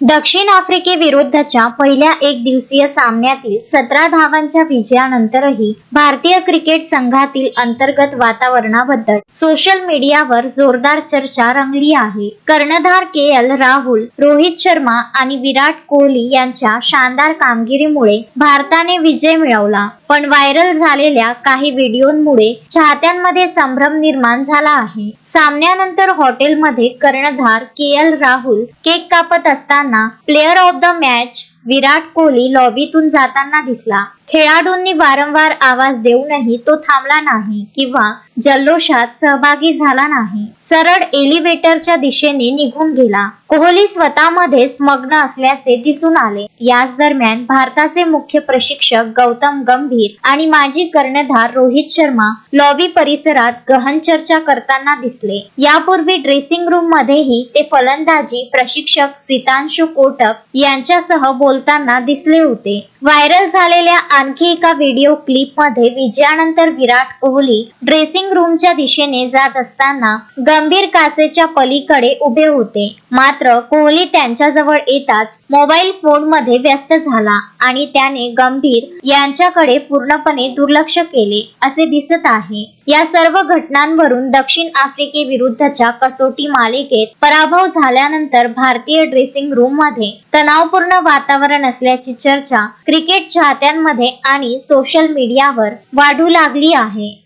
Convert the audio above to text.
दक्षिण आफ्रिकेविरुद्धच्या पहिल्या एकदिवसीय सामन्यातील 17 धावांच्या विजयानंतरही भारतीय क्रिकेट संघातील अंतर्गत वातावरणाबद्दल सोशल मीडियावर जोरदार चर्चा रंगली आहे. कर्णधार के.एल. राहुल, रोहित शर्मा आणि विराट कोहली यांच्या शानदार कामगिरीमुळे भारताने विजय मिळवला. पण व्हायरल झालेल्या काही व्हिडिओंमुळे चाहत्यांमध्ये संभ्रम निर्माण झाला आहे. सामन्यानंतर हॉटेलमध्ये कर्णधार के.एल. राहुल केक कापत असताना player of the match Virat Kohli लॉबीतून जाताना दिसला. खेळाडूंनी वारंवार आवाज देऊनही तो थांबला नाही किंवा जल्लोषात सहभागी झाला नाही. सरळ एलिव्हेटरच्या दिशेने निघून गेला. कोहली स्वतःमध्येच मग्न असल्याचे दिसून आले. याच दरम्यान भारताचे मुख्य प्रशिक्षक गौतम गंभीर आणि माजी कर्णधार रोहित शर्मा लॉबी परिसरात गहन चर्चा करताना दिसले. यापूर्वी ड्रेसिंग रूम मध्येही ते फलंदाजी प्रशिक्षक सितांशु कोटक यांच्यासह बोलताना दिसले होते. व्हायरल झालेल्या आणखी एका व्हिडिओ क्लिप मध्ये विजयानंतर विराट कोहली ड्रेसिंग रूमच्या दिशेने जात असताना गंभीर काचेच्या पलीकडे उभे होते. मात्र कोहली त्यांच्याजवळ येताच मोबाईल फोन मध्ये व्यस्त झाला आणि त्याने गंभीर यांच्याकडे पूर्णपणे दुर्लक्ष केले असे दिसत आहे. या सर्व घटनांवरून दक्षिण आफ्रिकेविरुद्धच्या कसोटी मालिकेत पराभव झाल्यानंतर भारतीय ड्रेसिंग रूम मध्ये तणावपूर्ण वातावरण असल्याची चर्चा क्रिकेट चाहत्यांमध्ये आणि सोशल मीडियावर वाढू लागली आहे.